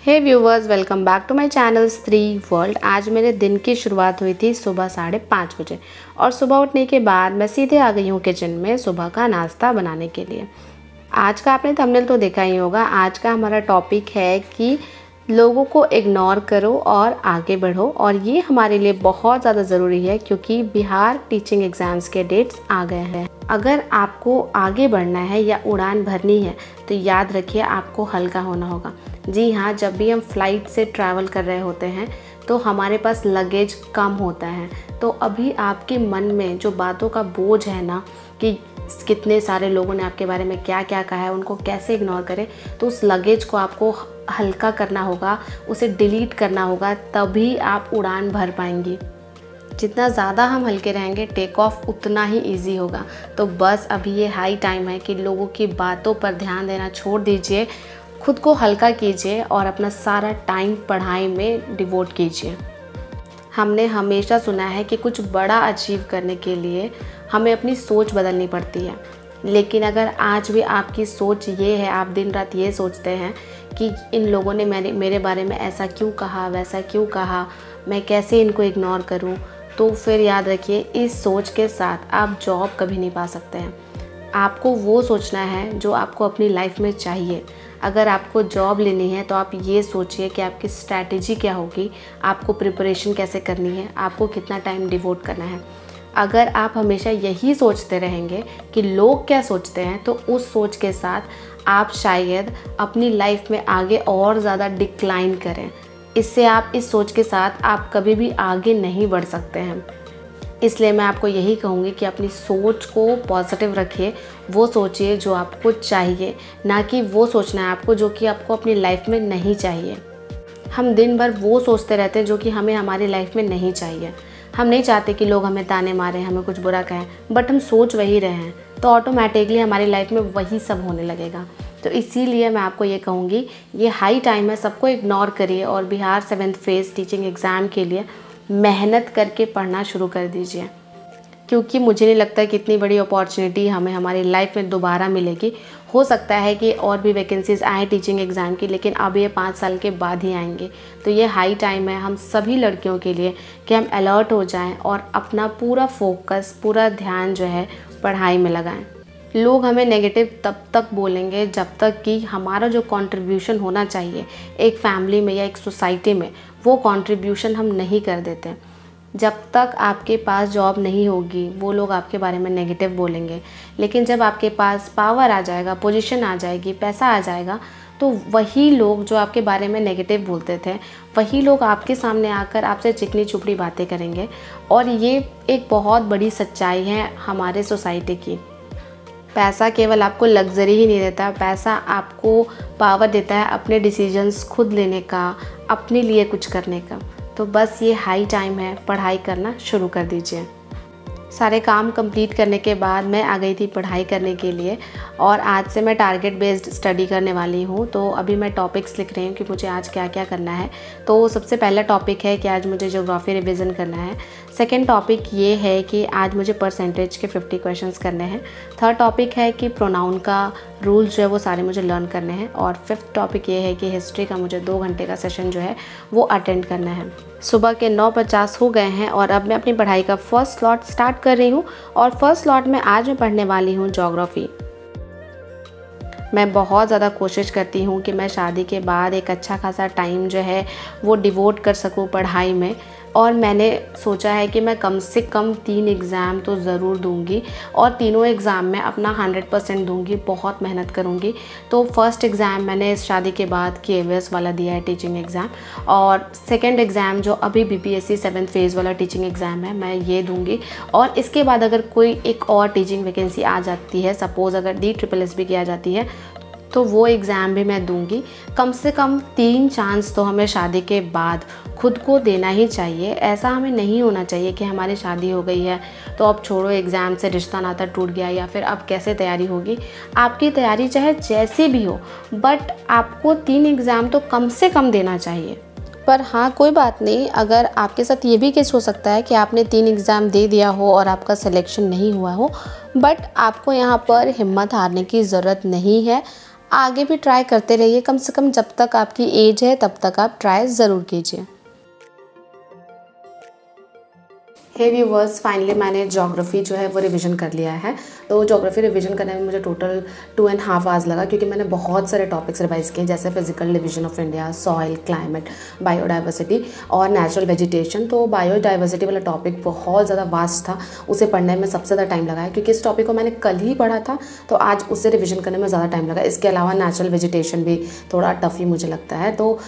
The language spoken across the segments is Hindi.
Hey viewers, welcome back to my channel Stree world. आज मेरे दिन की शुरुआत हुई थी सुबह 5:30 बजे और सुबह उठने के बाद मैं सीधे आ गई हूँ किचन में सुबह का नाश्ता बनाने के लिए। आज का आपने थंबनेल तो देखा ही होगा। आज का हमारा टॉपिक है कि लोगों को इग्नोर करो और आगे बढ़ो, और ये हमारे लिए बहुत ज़्यादा ज़रूरी है क्योंकि बिहार टीचिंग एग्ज़ाम्स के डेट्स आ गए हैं। अगर आपको आगे बढ़ना है या उड़ान भरनी है तो याद रखिए आपको हल्का होना होगा। जी हाँ, जब भी हम फ्लाइट से ट्रैवल कर रहे होते हैं तो हमारे पास लगेज कम होता है, तो अभी आपके मन में जो बातों का बोझ है ना कि कितने सारे लोगों ने आपके बारे में क्या क्या कहा है, उनको कैसे इग्नोर करें, तो उस लगेज को आपको हल्का करना होगा, उसे डिलीट करना होगा, तभी आप उड़ान भर पाएंगी। जितना ज़्यादा हम हल्के रहेंगे टेक ऑफ उतना ही इजी होगा। तो बस अभी ये हाई टाइम है कि लोगों की बातों पर ध्यान देना छोड़ दीजिए, खुद को हल्का कीजिए और अपना सारा टाइम पढ़ाई में डिवोट कीजिए। हमने हमेशा सुना है कि कुछ बड़ा अचीव करने के लिए हमें अपनी सोच बदलनी पड़ती है, लेकिन अगर आज भी आपकी सोच ये है, आप दिन रात ये सोचते हैं कि इन लोगों ने मेरे बारे में ऐसा क्यों कहा, वैसा क्यों कहा, मैं कैसे इनको इग्नोर करूं, तो फिर याद रखिए इस सोच के साथ आप जॉब कभी नहीं पा सकते हैं। आपको वो सोचना है जो आपको अपनी लाइफ में चाहिए। अगर आपको जॉब लेनी है तो आप ये सोचिए कि आपकी स्ट्रैटेजी क्या होगी, आपको प्रिपरेशन कैसे करनी है, आपको कितना टाइम डिवोट करना है। अगर आप हमेशा यही सोचते रहेंगे कि लोग क्या सोचते हैं, तो उस सोच के साथ आप शायद अपनी लाइफ में आगे और ज़्यादा डिक्लाइन करें। इससे आप इस सोच के साथ आप कभी भी आगे नहीं बढ़ सकते हैं। इसलिए मैं आपको यही कहूँगी कि अपनी सोच को पॉजिटिव रखिए, वो सोचिए जो आपको चाहिए, ना कि वो सोचना है आपको जो कि आपको अपनी लाइफ में नहीं चाहिए। हम दिन भर वो सोचते रहते हैं जो कि हमें हमारी लाइफ में नहीं चाहिए। हम नहीं चाहते कि लोग हमें ताने मारें, हमें कुछ बुरा कहें, बट हम सोच वही रहे हैं तो ऑटोमेटिकली हमारी लाइफ में वही सब होने लगेगा। तो इसीलिए मैं आपको ये कहूँगी, ये हाई टाइम है, सबको इग्नोर करिए और Bihar 7th phase teaching exam के लिए मेहनत करके पढ़ना शुरू कर दीजिए, क्योंकि मुझे नहीं लगता कि इतनी बड़ी अपॉर्चुनिटी हमें हमारी लाइफ में दोबारा मिलेगी। हो सकता है कि और भी वैकेंसीज़ आएँ टीचिंग एग्ज़ाम की, लेकिन अब ये 5 साल के बाद ही आएंगे। तो ये हाई टाइम है हम सभी लड़कियों के लिए कि हम अलर्ट हो जाएं और अपना पूरा फोकस, पूरा ध्यान जो है पढ़ाई में लगाएं। लोग हमें नेगेटिव तब तक बोलेंगे जब तक कि हमारा जो कंट्रीब्यूशन होना चाहिए एक फैमिली में या एक सोसाइटी में, वो कंट्रीब्यूशन हम नहीं कर देते। जब तक आपके पास जॉब नहीं होगी वो लोग आपके बारे में नेगेटिव बोलेंगे, लेकिन जब आपके पास पावर आ जाएगा, पोजीशन आ जाएगी, पैसा आ जाएगा, तो वही लोग जो आपके बारे में नेगेटिव बोलते थे, वही लोग आपके सामने आकर आपसे चिकनी चुपड़ी बातें करेंगे। और ये एक बहुत बड़ी सच्चाई है हमारे सोसाइटी की। पैसा केवल आपको लग्जरी ही नहीं देता, पैसा आपको पावर देता है अपने डिसीजंस खुद लेने का, अपने लिए कुछ करने का। तो बस ये हाई टाइम है, पढ़ाई करना शुरू कर दीजिए। सारे काम कंप्लीट करने के बाद मैं आ गई थी पढ़ाई करने के लिए, और आज से मैं टारगेट बेस्ड स्टडी करने वाली हूँ। तो अभी मैं टॉपिक्स लिख रही हूँ कि मुझे आज क्या क्या करना है। तो सबसे पहला टॉपिक है कि आज मुझे ज्योग्राफी रिवीजन करना है। सेकंड टॉपिक ये है कि आज मुझे परसेंटेज के 50 क्वेश्चंस करने हैं। थर्ड टॉपिक है कि प्रोनाउन का रूल्स जो है वो सारे मुझे लर्न करने हैं। और फिफ्थ टॉपिक ये है कि हिस्ट्री का मुझे 2 घंटे का सेशन जो है वो अटेंड करना है। सुबह के 9:50 हो गए हैं और अब मैं अपनी पढ़ाई का फर्स्ट स्लॉट स्टार्ट कर रही हूँ। और फर्स्ट स्लॉट में आज मैं पढ़ने वाली हूँ ज्योग्राफी। मैं बहुत ज़्यादा कोशिश करती हूँ कि मैं शादी के बाद एक अच्छा खासा टाइम जो है वो डिवोट कर सकूँ पढ़ाई में, और मैंने सोचा है कि मैं कम से कम 3 एग्ज़ाम तो ज़रूर दूंगी और तीनों एग्ज़ाम में अपना 100% दूंगी, बहुत मेहनत करूंगी। तो फर्स्ट एग्ज़ाम मैंने इस शादी के बाद KVS वाला दिया है टीचिंग एग्ज़ाम, और सेकंड एग्ज़ाम जो अभी BPSC 7th फेज़ वाला टीचिंग एग्ज़ाम है मैं ये दूंगी। और इसके बाद अगर कोई एक और टीचिंग वैकेंसी आ जाती है, सपोज़ अगर DSSB की आ जाती है, तो वो एग्ज़ाम भी मैं दूंगी। कम से कम 3 चांस तो हमें शादी के बाद खुद को देना ही चाहिए। ऐसा हमें नहीं होना चाहिए कि हमारी शादी हो गई है तो अब छोड़ो, एग्ज़ाम से रिश्ता नाता टूट गया, या फिर अब कैसे तैयारी होगी। आपकी तैयारी चाहे जैसी भी हो, बट आपको 3 एग्ज़ाम तो कम से कम देना चाहिए। पर हाँ, कोई बात नहीं, अगर आपके साथ ये भी केस हो सकता है कि आपने 3 एग्ज़ाम दे दिया हो और आपका सिलेक्शन नहीं हुआ हो, बट आपको यहाँ पर हिम्मत हारने की ज़रूरत नहीं है। आगे भी ट्राई करते रहिए, कम से कम जब तक आपकी एज है तब तक आप ट्राई ज़रूर कीजिए। हे व्यूवर्स, फाइनली मैंने ज्योग्राफी जो है वो रिवीजन कर लिया है। तो ज्योग्राफी रिवीजन करने में मुझे टोटल 2.5 आवर्स लगा, क्योंकि मैंने बहुत सारे टॉपिक्स रिवाइज किए, जैसे physical division of India, soil, climate, biodiversity और नेचुरल वेजिटेशन। तो बायोडाइवर्सिटी वाला टॉपिक बहुत ज़्यादा वास्ट था, उसे पढ़ने में सबसे ज़्यादा टाइम लगा है, क्योंकि इस टॉपिक को मैंने कल ही पढ़ा था, तो आज उसे रिविजन करने में ज़्यादा टाइम लगा। इसके अलावा नेचुरल वेजिटेशन भी थोड़ा टफ ही मुझे लगता है। तो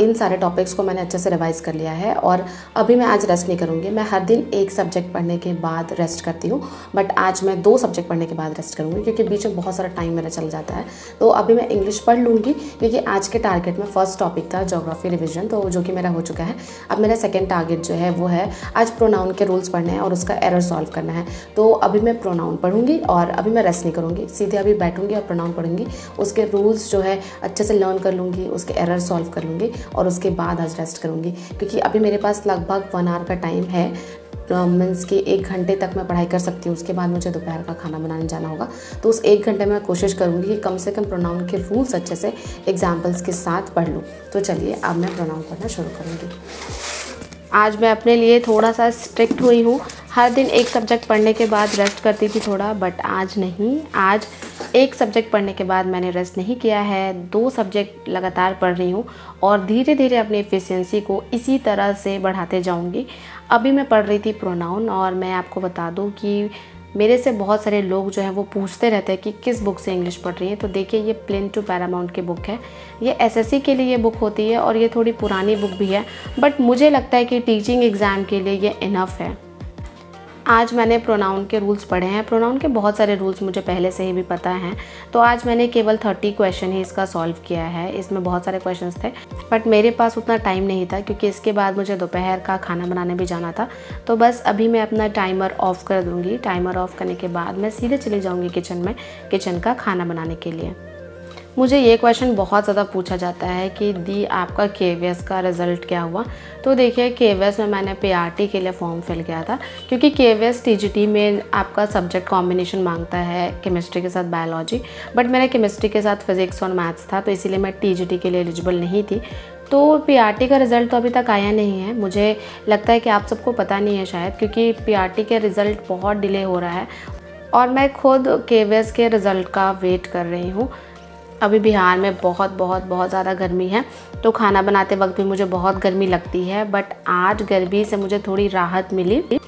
इन सारे टॉपिक्स को मैंने अच्छे से रिवाइज कर लिया है, और अभी मैं आज रेस्ट नहीं करूँगी। मैं हर दिन एक सब्जेक्ट पढ़ने के बाद रेस्ट करती हूँ, बट आज मैं 2 सब्जेक्ट पढ़ने के बाद रेस्ट करूँगी, क्योंकि बीच में बहुत सारा टाइम मेरा चल जाता है। तो अभी मैं इंग्लिश पढ़ लूँगी, क्योंकि आज के टारगेट में फर्स्ट टॉपिक था ज्योग्राफी रिविजन, तो जो कि मेरा हो चुका है। अब मेरा सेकेंड टारगेट जो है वो है आज प्रोनाउन के रूल्स पढ़ने हैं और उसका एरर सॉल्व करना है। तो अभी मैं प्रोनाउन पढ़ूंगी और अभी मैं रेस्ट नहीं करूँगी, सीधे अभी बैठूंगी और प्रोनाउन पढ़ूंगी, उसके रूल्स जो है अच्छे से लर्न कर लूँगी, उसके एरर सॉल्व कर लूँगी और उसके बाद आज रेस्ट करूँगी, क्योंकि अभी मेरे पास लगभग 1 आवर का टाइम है। मीन्स कि 1 घंटे तक मैं पढ़ाई कर सकती हूँ, उसके बाद मुझे दोपहर का खाना बनाने जाना होगा। तो उस 1 घंटे में कोशिश करूँगी कि कम से कम प्रोनाउन के रूल्स अच्छे से एग्जाम्पल्स के साथ पढ़ लूँ। तो चलिए अब मैं प्रोनाउन पढ़ना शुरू करूँगी। आज मैं अपने लिए थोड़ा सा स्ट्रिक्ट हुई हूँ। हर दिन एक सब्जेक्ट पढ़ने के बाद रेस्ट करती थी थोड़ा, बट आज नहीं। आज एक सब्जेक्ट पढ़ने के बाद मैंने रेस्ट नहीं किया है, 2 सब्जेक्ट लगातार पढ़ रही हूँ और धीरे धीरे अपनी एफिशिएंसी को इसी तरह से बढ़ाते जाऊँगी। अभी मैं पढ़ रही थी प्रोनाउन, और मैं आपको बता दूँ कि मेरे से बहुत सारे लोग जो हैं वो पूछते रहते हैं कि किस बुक से इंग्लिश पढ़ रही हैं। तो देखिए, ये प्लेन टू पैरामाउंट की बुक है। ये एसएससी के लिए ये बुक होती है और ये थोड़ी पुरानी बुक भी है, बट मुझे लगता है कि टीचिंग एग्ज़ाम के लिए ये इनफ है। आज मैंने प्रोनाउन के रूल्स पढ़े हैं। प्रोनाउन के बहुत सारे रूल्स मुझे पहले से ही भी पता हैं, तो आज मैंने केवल 30 क्वेश्चन ही इसका सॉल्व किया है। इसमें बहुत सारे क्वेश्चंस थे, बट मेरे पास उतना टाइम नहीं था, क्योंकि इसके बाद मुझे दोपहर का खाना बनाने भी जाना था। तो बस अभी मैं अपना टाइमर ऑफ़ कर दूँगी। टाइमर ऑफ़ करने के बाद मैं सीधे चली जाऊँगी किचन में, किचन का खाना बनाने के लिए। मुझे ये क्वेश्चन बहुत ज़्यादा पूछा जाता है कि दी आपका केवीएस का रिज़ल्ट क्या हुआ। तो देखिए, केवीएस में मैंने पीआरटी के लिए फॉर्म फिल किया था, क्योंकि केवीएस टीजीटी में आपका सब्जेक्ट कॉम्बिनेशन मांगता है केमिस्ट्री के साथ बायोलॉजी, बट मेरा केमिस्ट्री के साथ फिज़िक्स और मैथ्स था, तो इसीलिए मैं टीजीटी के लिए एलिजिबल नहीं थी। तो पीआरटी का रिज़ल्ट तो अभी तक आया नहीं है। मुझे लगता है कि आप सबको पता नहीं है शायद, क्योंकि पीआरटी के रिज़ल्ट बहुत डिले हो रहा है और मैं खुद केवीएस के रिज़ल्ट का वेट कर रही हूँ। अभी बिहार में बहुत ज़्यादा गर्मी है, तो खाना बनाते वक्त भी मुझे बहुत गर्मी लगती है, बट आज गर्मी से मुझे थोड़ी राहत मिली।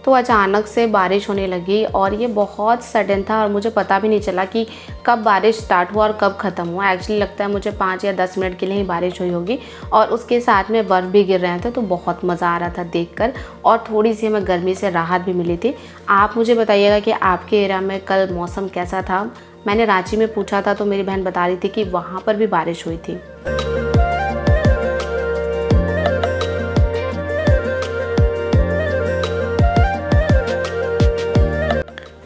तो अचानक से बारिश होने लगी और ये बहुत सडन था और मुझे पता भी नहीं चला कि कब बारिश स्टार्ट हुआ और कब ख़त्म हुआ। एक्चुअली लगता है मुझे 5 या 10 मिनट के लिए ही बारिश हुई होगी, और उसके साथ में बर्फ़ भी गिर रहे थे, तो बहुत मज़ा आ रहा था देखकर, और थोड़ी सी हमें गर्मी से राहत भी मिली थी। आप मुझे बताइएगा कि आपके एरिया में कल मौसम कैसा था। मैंने रांची में पूछा था, तो मेरी बहन बता रही थी कि वहाँ पर भी बारिश हुई थी।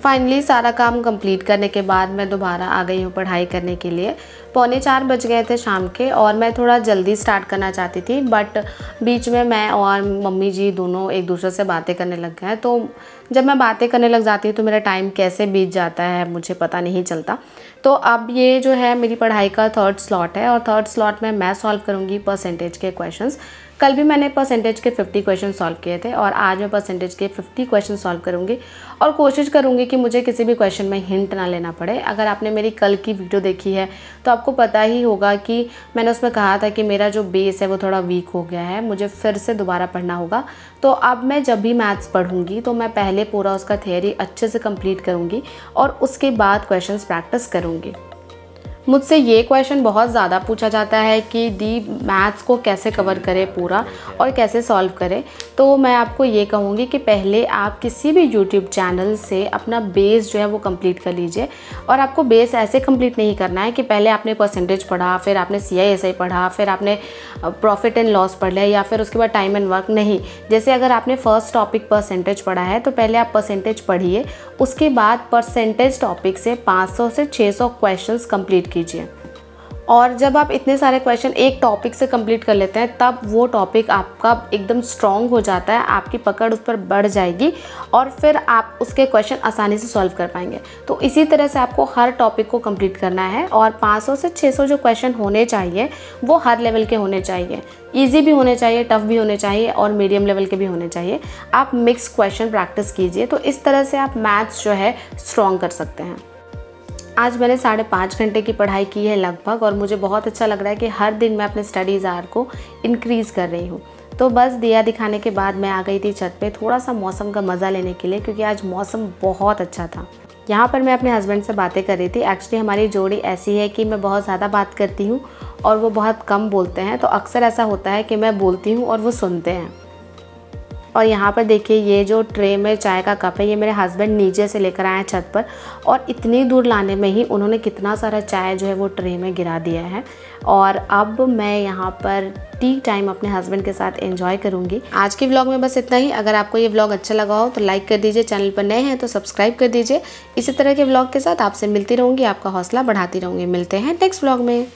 फाइनली सारा काम कंप्लीट करने के बाद मैं दोबारा आ गई हूँ पढ़ाई करने के लिए। 3:45 बज गए थे शाम के, और मैं थोड़ा जल्दी स्टार्ट करना चाहती थी, बट बीच में मैं और मम्मी जी दोनों एक दूसरे से बातें करने लग गए। तो जब मैं बातें करने लग जाती हूँ तो मेरा टाइम कैसे बीत जाता है मुझे पता नहीं चलता। तो अब ये जो है मेरी पढ़ाई का 3rd स्लॉट है, और 3rd स्लॉट में मैं सॉल्व करूँगी परसेंटेज के क्वेश्चंस। कल भी मैंने परसेंटेज के 50 क्वेश्चन सॉल्व किए थे, और आज मैं परसेंटेज के 50 क्वेश्चन सॉल्व करूँगी, और कोशिश करूँगी कि मुझे किसी भी क्वेश्चन में हिंट ना लेना पड़े। अगर आपने मेरी कल की वीडियो देखी है तो आपको पता ही होगा कि मैंने उसमें कहा था कि मेरा जो बेस है वो थोड़ा वीक हो गया है, मुझे फिर से दोबारा पढ़ना होगा। तो अब मैं जब भी मैथ्स पढ़ूँगी तो मैं पहले पूरा उसका थियरी अच्छे से कंप्लीट करूँगी और उसके बाद क्वेश्चंस प्रैक्टिस करूँगी। मुझसे ये क्वेश्चन बहुत ज़्यादा पूछा जाता है कि दी मैथ्स को कैसे कवर करें पूरा और कैसे सॉल्व करें। तो मैं आपको ये कहूँगी कि पहले आप किसी भी यूट्यूब चैनल से अपना बेस जो है वो कंप्लीट कर लीजिए। और आपको बेस ऐसे कंप्लीट नहीं करना है कि पहले आपने परसेंटेज पढ़ा, फिर आपने CISI पढ़ा, फिर आपने प्रॉफिट एंड लॉस पढ़ लिया, या फिर उसके बाद टाइम एंड वर्क। नहीं, जैसे अगर आपने फर्स्ट टॉपिक परसेंटेज पढ़ा है तो पहले आप परसेंटेज पढ़िए, उसके बाद परसेंटेज टॉपिक से 500 से 600 क्वेश्चंस कंप्लीट कीजिए। और जब आप इतने सारे क्वेश्चन एक टॉपिक से कंप्लीट कर लेते हैं तब वो टॉपिक आपका एकदम स्ट्रॉन्ग हो जाता है, आपकी पकड़ उस पर बढ़ जाएगी और फिर आप उसके क्वेश्चन आसानी से सॉल्व कर पाएंगे। तो इसी तरह से आपको हर टॉपिक को कंप्लीट करना है और 500 से 600 जो क्वेश्चन होने चाहिए वो हर लेवल के होने चाहिए, ईजी भी होने चाहिए, टफ भी होने चाहिए और मीडियम लेवल के भी होने चाहिए। आप मिक्स क्वेश्चन प्रैक्टिस कीजिए तो इस तरह से आप मैथ्स जो है स्ट्रॉन्ग कर सकते हैं। आज मैंने 5.5 घंटे की पढ़ाई की है लगभग और मुझे बहुत अच्छा लग रहा है कि हर दिन मैं अपने स्टडीज़ आवर को इंक्रीज़ कर रही हूँ। तो बस दिया दिखाने के बाद मैं आ गई थी छत पे थोड़ा सा मौसम का मज़ा लेने के लिए, क्योंकि आज मौसम बहुत अच्छा था। यहाँ पर मैं अपने हस्बैंड से बातें कर रही थी। एक्चुअली हमारी जोड़ी ऐसी है कि मैं बहुत ज़्यादा बात करती हूँ और वो बहुत कम बोलते हैं, तो अक्सर ऐसा होता है कि मैं बोलती हूँ और वो सुनते हैं। और यहाँ पर देखिए ये जो ट्रे में चाय का कप है ये मेरे हस्बैंड नीचे से लेकर आए हैं छत पर, और इतनी दूर लाने में ही उन्होंने कितना सारा चाय जो है वो ट्रे में गिरा दिया है। और अब मैं यहाँ पर टी टाइम अपने हस्बैंड के साथ एंजॉय करूँगी। आज की व्लॉग में बस इतना ही। अगर आपको ये व्लॉग अच्छा लगा हो तो लाइक कर दीजिए, चैनल पर नए हैं तो सब्सक्राइब कर दीजिए। इसी तरह के व्लॉग के साथ आपसे मिलती रहूँगी, आपका हौसला बढ़ाती रहूँगी। मिलते हैं नेक्स्ट व्लॉग में।